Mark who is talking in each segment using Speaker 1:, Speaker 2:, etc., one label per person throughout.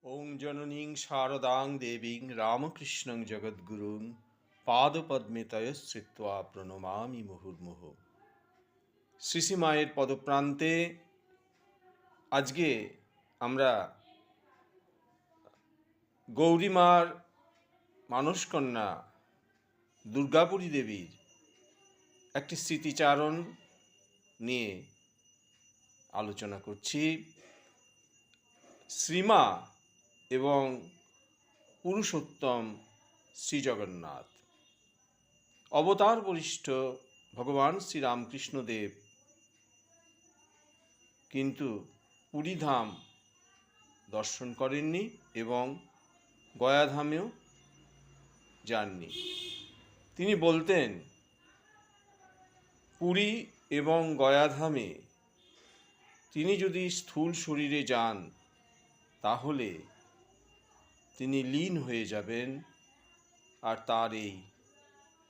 Speaker 1: ওং জননীং শারদাং দেবীং রামকৃষ্ণং জগদ্গুরুং পাদপদ্মে তয়শ্রিত্বা প্রণমামি মুহুর্মুহু। শ্রী শ্রী মায়ের পদপ্রান্তে আজকে আমরা গৌরীমার মানসকন্যা দুর্গাপুরী দেবীর একটি স্মৃতিচারণ নিয়ে আলোচনা করছি। শ্রীমা এবং পুরুষোত্তম শ্রী জগন্নাথ, অবতার বরিষ্ঠ ভগবান শ্রীরামকৃষ্ণদেব কিন্তু পুরীধাম দর্শন করেননি এবং গয়াধামেও যাননি। তিনি বলতেন, পুরী এবং গয়াধামে তিনি যদি স্থূল শরীরে যান তাহলে তিনি লীন হয়ে যাবেন, আর তার এই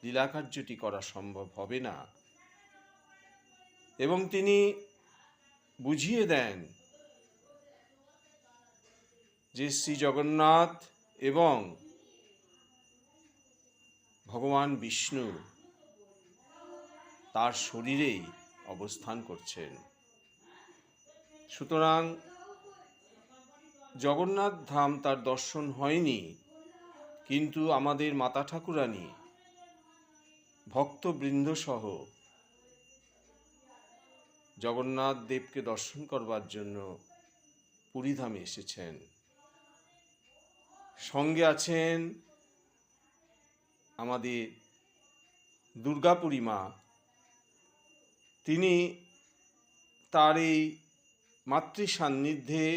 Speaker 1: লীলাকার্যটি করা সম্ভব হবে না। এবং তিনি বুঝিয়ে দেন যে শ্রী জগন্নাথ এবং ভগবান বিষ্ণু তার শরীরেই অবস্থান করছেন। সুতরাং জগন্নাথ ধাম তার দর্শন হয়নি, কিন্তু আমাদের মাতা ঠাকুরানী ভক্তবৃন্দ সহ জগন্নাথ দেবকে দর্শন করবার জন্য পুরীধামে এসেছেন। সঙ্গে আছেন আমাদের দুর্গাপুরী মা। তিনি তার এই মাতৃ সান্নিধ্যে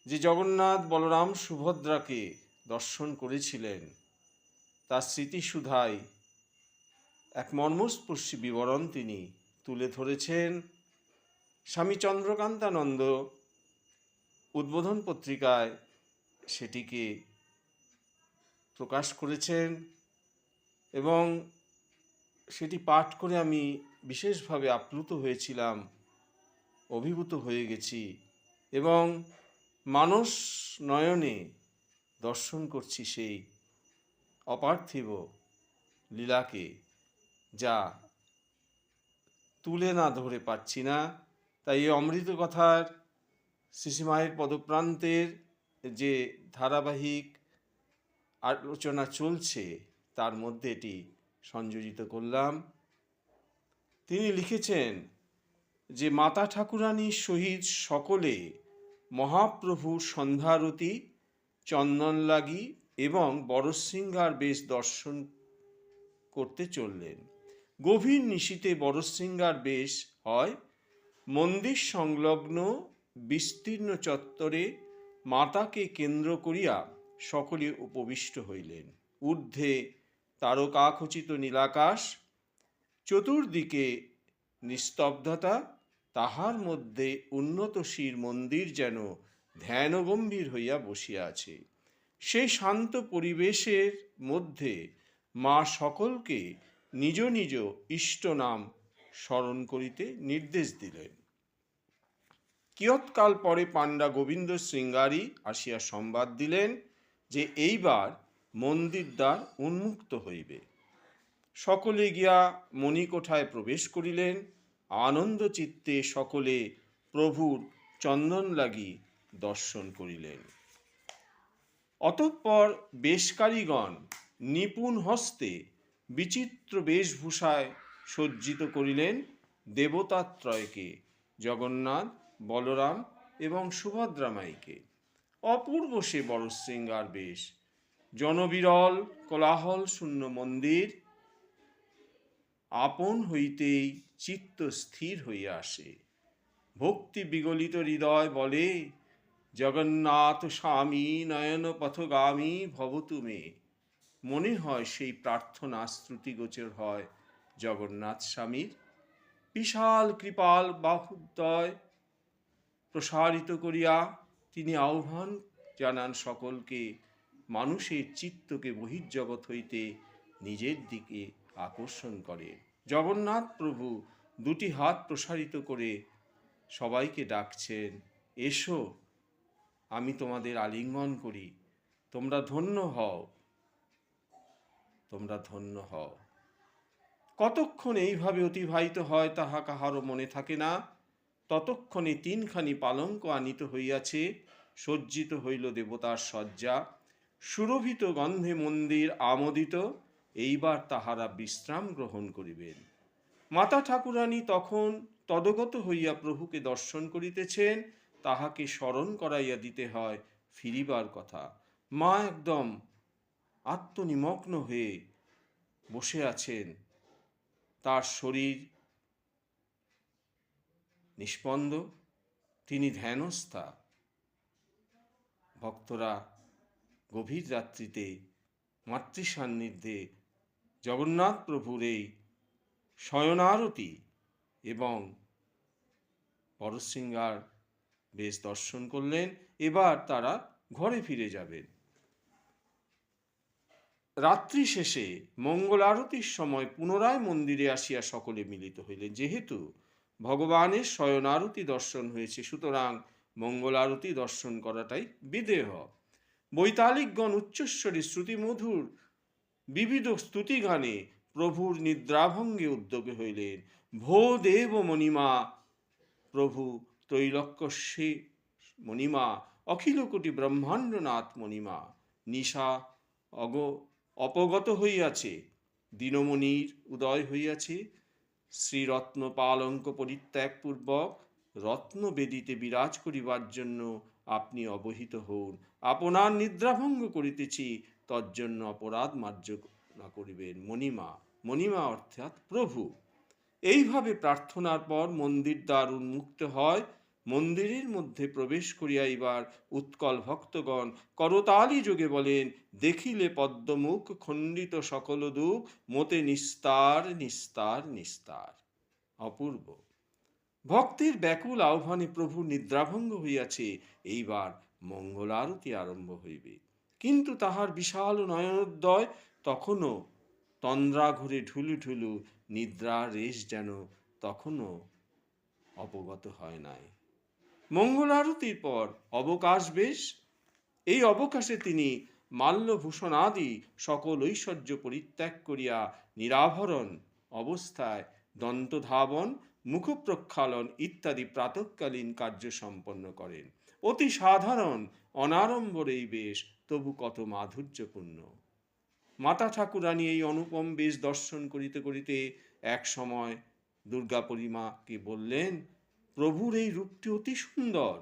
Speaker 1: যে জগন্নাথ বলরাম সুভদ্রাকে দর্শন করেছিলেন তার স্মৃতিসুধায় এক মর্মস্পর্শী বিবরণ তিনি তুলে ধরেছেন। স্বামী চন্দ্রকান্তানন্দ উদ্বোধন পত্রিকায় সেটিকে প্রকাশ করেছেন এবং সেটি পাঠ করে আমি বিশেষভাবে আপ্লুত হয়েছিলাম, অভিভূত হয়ে গেছি এবং মানস নয়নে দর্শন করছি সেই অপার্থিব লীলাকে, যা তুলে না ধরে পাচ্ছি না। তাই এই অমৃত কথার শ্রী শ্রী মায়ের পদপ্রান্তের যে ধারাবাহিক আলোচনা চলছে তার মধ্যে এটি সংযোজিত করলাম। তিনি লিখেছেন যে মাতা ঠাকুরানীর সহিত সকলে মহাপ্রভু সন্ধ্যারতি, চন্দন লাগি এবং বড়শৃঙ্গার বেশ দর্শন করতে চললেন। গভীর নিশীতে বড়শৃঙ্গার বেশ হয়। মন্দির সংলগ্ন বিস্তীর্ণ চত্বরে মাতাকে কেন্দ্র করিয়া সকলে উপবিষ্ট হইলেন। ঊর্ধ্বে তারকাখচিত নীলাকাশ, চতুর্দিকে নিস্তব্ধতা, তাহার মধ্যে উন্নত শির মন্দির যেন ধ্যানগম্ভীর হইয়া বসিয়া আছে। সেই শান্ত পরিবেশের মধ্যে মা সকলকে নিজ নিজ ইষ্ট নাম স্মরণ করিতে নির্দেশ দিলেন। কিয়ৎকাল পরে পাণ্ডা গোবিন্দ শৃঙ্গারী আসিয়া সংবাদ দিলেন যে এইবার মন্দির দ্বার উন্মুক্ত হইবে। সকলে গিয়া মণিকোঠায় প্রবেশ করিলেন। আনন্দ চিত্তে সকলে প্রভুর চন্দন লাগি দর্শন করিলেন। অতঃপর বেশকারীগণ নিপুণ হস্তে বিচিত্র বেশভূষায় সজ্জিত করিলেন দেবতাত্রয়কে, জগন্নাথ, বলরাম এবং সুভদ্রামাইকে। অপূর্ব সে বড়শৃঙ্গার বেশ। জনবিরল কোলাহল শূন্য মন্দির, আপন হইতেই চিত্ত স্থির হইয়া আসে। ভক্তি বিগলিত হৃদয় বলে, জগন্নাথ স্বামী নয়ন পথগামী ভবতু মে। মনে হয় সেই প্রার্থনা শ্রুতিগোচর হয় জগন্নাথ স্বামীর। বিশাল কৃপাল বাহুদ্বয় প্রসারিত করিয়া তিনি আহ্বান জানান সকলকে, মানুষের চিত্তকে বহির্জগৎ হইতে নিজের দিকে আকর্ষণ করে। জগন্নাথ প্রভু দুটি হাত প্রসারিত করে সবাইকে ডাকছেন, এসো আমি তোমাদের আলিঙ্গন করি, তোমরা ধন্য হও, তোমরা ধন্য হও। কতক্ষণ এইভাবে অতিবাহিত হয় তাহা কাহারও মনে থাকে না। ততক্ষণে তিনখানি পালঙ্ক আনিত হইয়াছে, সজ্জিত হইল দেবতার শয্যা, সুরভিত গন্ধে মন্দির আমোদিত। এইবার তাহারা বিশ্রাম গ্রহণ করিবেন। মাতা ঠাকুরানী তখন তদগত হইয়া প্রভুকে দর্শন করিতেছেন। তাহাকে স্মরণ করাইয়া দিতে হয় ফিরিবার কথা। মা একদম আত্মনিমগ্ন হয়ে বসে আছেন, তার শরীর নিষ্পন্দ, তিনি ধ্যানস্থা। ভক্তরা গভীর রাত্রিতে মাতৃ সান্নিধ্যে জগন্নাথ প্রভুর এই শয়নারতি এবং পরশৃঙ্গার বেশ দর্শন করলেন। এবার তারা ঘরে ফিরে যাবেন। রাত্রি শেষে মঙ্গল আরতির সময় পুনরায় মন্দিরে আসিয়া সকলে মিলিত হইলেন। যেহেতু ভগবানের শয়ন আরতি দর্শন হয়েছে, সুতরাং মঙ্গল আরতি দর্শন করাটাই বিধেয়। বৈতালিকগণ উচ্চস্বরে শ্রুতিমধুর বিবিধ স্তুতিগানে প্রভুর নিদ্রাভঙ্গে উদ্যোগী হইলেন। ভো দেব মণিমা, প্রভু ত্রৈলোক্যস্যে মণিমা, অখিল কোটি ব্রহ্মাণ্ডনাথ মণিমা। নিশা অপগত হইয়াছে, দিনমণির উদয় হইয়াছে। শ্রীরত্ন পালঙ্ক পরিত্যাগপূর্বক রত্নবেদিতে বিরাজ করিবার জন্য আপনি অবহিত হন। আপনার নিদ্রাভঙ্গ করিতেছি, তজ্জন্য অপরাধ মার্জনা করিবেন। মণিমা, মণিমা অর্থাৎ প্রভু। এইভাবে প্রার্থনার পর মন্দির দ্বার উন্মুক্ত হয়। মন্দিরের মধ্যে প্রবেশ করিয়া এবার উৎকল ভক্তগণ করতালি যোগে বলেন, দেখিলে পদ্মমুখ খণ্ডিত সকল দুঃখ, মতে নিস্তার নিস্তার নিস্তার। অপূর্ব। ভক্তের ব্যাকুল আহ্বানে প্রভু নিদ্রাভঙ্গ হইয়াছে, এইবার মঙ্গল আরতি আরম্ভ হইবে। কিন্তু তাহার বিশাল নয়নোদয় তখনও তন্দ্রা ঘরে ঢুলু ঢুলু নিদ্রা রেশ যেন তখনও অবগত হয় নাই। মঙ্গল আরতির পর অবকাশ বেশ। এই অবকাশে তিনি মাল্যভূষণ আদি সকল ঐশ্বর্য পরিত্যাগ করিয়া নিরাভরণ অবস্থায় দন্তধাবন, মুখ প্রক্ষালন ইত্যাদি প্রাতঃকালীন কার্য সম্পন্ন করেন। অতি সাধারণ অনাড়ম্বর এই বেশ, তবু কত মাধুর্যপূর্ণ। মাতা ঠাকুরানী এই অনুপম বেশ দর্শন করিতে করিতে এক সময় দুর্গাপরিমাকে বললেন, প্রভুর এই রূপটি অতি সুন্দর,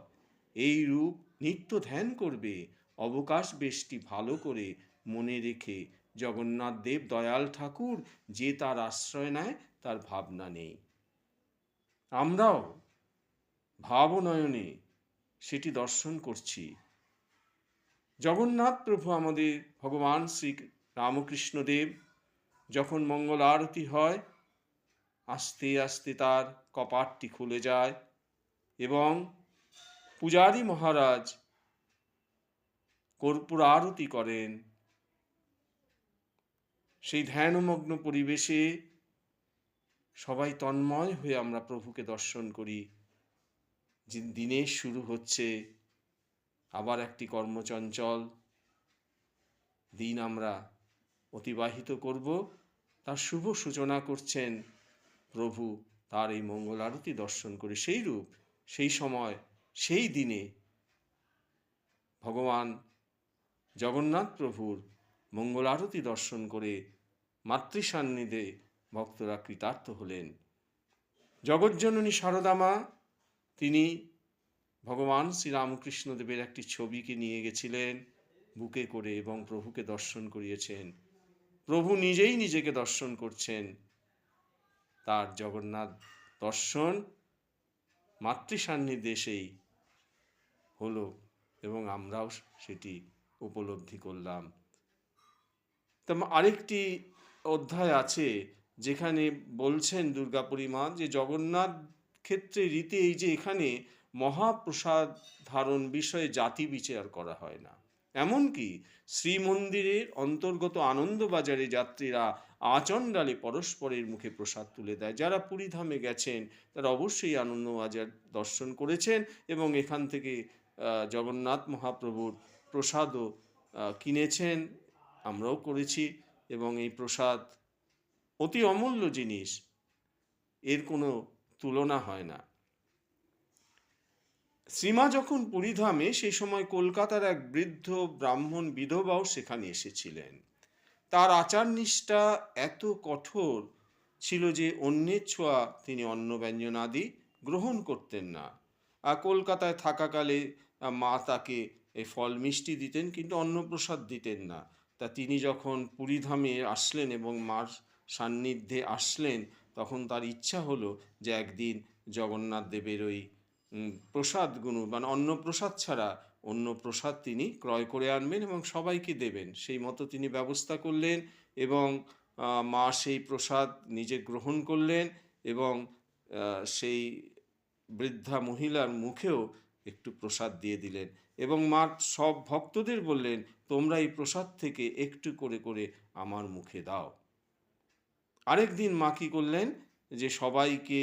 Speaker 1: এই রূপ নিত্য ধ্যান করবে। অবকাশ বেশটি ভালো করে মনে রেখে জগন্নাথ দেব দয়াল ঠাকুর যে তার আশ্রয় নেয় তার ভাবনা নেই। আমরাও ভাবনয়নে সেটি দর্শন করছি। জগন্নাথ প্রভু আমাদের ভগবান শ্রী রামকৃষ্ণ দেব যখন মঙ্গল আরতি হয়, আস্তে আস্তে তার কপাটটি খুলে যায় এবং পূজারী মহারাজ কর্পূর আরতি করেন। সেই ধ্যানমগ্ন পরিবেশে সবাই তন্ময় হয়ে আমরা প্রভুকে দর্শন করি। যে দিনের শুরু হচ্ছে, আবার একটি কর্মচঞ্চল দিন আমরা অতিবাহিত করব, তার শুভ সূচনা করছেন প্রভু তার এই মঙ্গল আরতি দর্শন করে। সেই রূপ সেই সময় সেই দিনে ভগবান জগন্নাথ প্রভুর মঙ্গল আরতি দর্শন করে মাতৃ সান্নিধ্যে ভক্তরা কৃতার্থ হলেন। জগজ্জননী সারদা মা তিনি ভগবান শ্রীরামকৃষ্ণদেবের একটি ছবিকে নিয়ে গেছিলেন বুকে করে এবং প্রভুকে দর্শন করিয়েছেন। প্রভু নিজেই নিজেকে দর্শন করছেন। তার জগন্নাথ দর্শন মাতৃ সান্নিধ্যে এসেই হলো এবং আমরাও সেটি উপলব্ধি করলাম। আরেকটি অধ্যায় আছে যেখানে বলছেন দুর্গাপরিমা যে জগন্নাথ ক্ষেত্রে রীতি এই যে এখানে মহাপ্রসাদ ধারণ বিষয়ে জাতি বিচার করা হয় না। এমনকি শ্রীমন্দিরের অন্তর্গত আনন্দবাজারে যাত্রীরা আচণ্ডালে পরস্পরের মুখে প্রসাদ তুলে দেয়। যারা পুরীধামে গেছেন তারা অবশ্যই আনন্দবাজার দর্শন করেছেন এবং এখান থেকে জগন্নাথ মহাপ্রভুর প্রসাদও কিনেছেন, আমরাও করেছি, এবং এই প্রসাদ অতি অমূল্য জিনিস, এর কোনো তুলনা হয় না। শ্রীমা যখন পুরীধামে, সেই সময় কলকাতার এক বৃদ্ধ ব্রাহ্মণ বিধবাও সেখানে এসেছিলেন। তার আচার নিষ্ঠা এত কঠোর ছিল যে অন্যের ছোঁয়া তিনি অন্ন ব্যঞ্জনাদি গ্রহণ করতেন না। কলকাতায় থাকাকালে মা তাকে এই ফল মিষ্টি দিতেন, কিন্তু অন্নপ্রসাদ দিতেন না। তা তিনি যখন পুরীধামে আসলেন এবং মার সান্নিধ্যে আসলেন, তখন তার ইচ্ছা হলো যে একদিন জগন্নাথ দেবের ওই প্রসাদগুলো, মানে অন্নপ্রসাদ ছাড়া অন্য প্রসাদ তিনি ক্রয় করে আনবেন এবং সবাইকে দেবেন। সেই মতো তিনি ব্যবস্থা করলেন এবং মা সেই প্রসাদ নিজে গ্রহণ করলেন এবং সেই বৃদ্ধা মহিলার মুখেও একটু প্রসাদ দিয়ে দিলেন এবং মা সব ভক্তদের বললেন, তোমরা এই প্রসাদ থেকে একটু করে করে আমার মুখে দাও। আরেক দিন মা কী করলেন, যে সবাইকে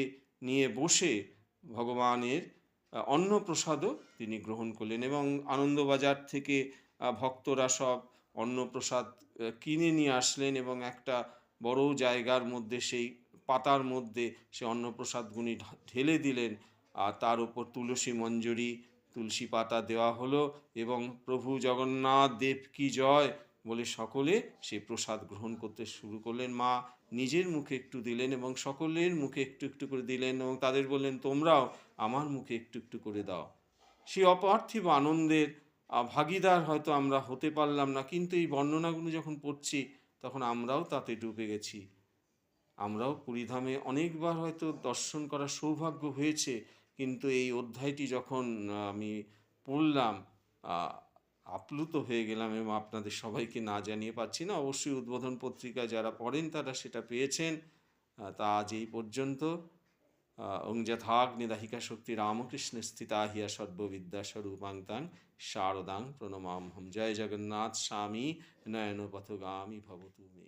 Speaker 1: নিয়ে বসে ভগবানের অন্নপ্রসাদও তিনি গ্রহণ করলেন এবং আনন্দবাজার থেকে ভক্তরা সব অন্নপ্রসাদ কিনে নিয়ে আসলেন এবং একটা বড় জায়গার মধ্যে, সেই পাতার মধ্যে সে অন্নপ্রসাদগুলি ঢেলে দিলেন, আর তার উপর তুলসী মঞ্জরি, তুলসী পাতা দেওয়া হলো এবং প্রভু জগন্নাথ দেব কি জয় বলে সকলে সেই প্রসাদ গ্রহণ করতে শুরু করলেন। মা নিজের মুখে একটু দিলেন এবং সকলের মুখে একটু একটু করে দিলেন এবং তাদের বললেন, তোমরাও আমার মুখে একটু একটু করে দাও। সেই অপার্থিব আনন্দের ভাগীদার হয়তো আমরা হতে পারলাম না, কিন্তু এই বর্ণনাগুলো যখন পড়ছি তখন আমরাও তাতে ডুবে গেছি। আমরাও পুরীধামে অনেকবার হয়তো দর্শন করার সৌভাগ্য হয়েছে, কিন্তু এই অধ্যায়টি যখন আমি পড়লাম, আপ্লুত হয়ে গেলাম এবং আপনাদের সবাইকে না জানিয়ে পাচ্ছি না। অবশ্যই উদ্বোধন পত্রিকা যারা পড়েন তারা সেটা পেয়েছেন। তা আজ এই পর্যন্ত। ওং যথাগ্নিদাহিকা শক্তি রামকৃষ্ণ স্থিতা হিয়া সর্ববিদ্যা স্বরূপাং তাং শারদাং প্রণমামহম। জয় জগন্নাথ স্বামী নয়ন পথগামী ভবতু মে।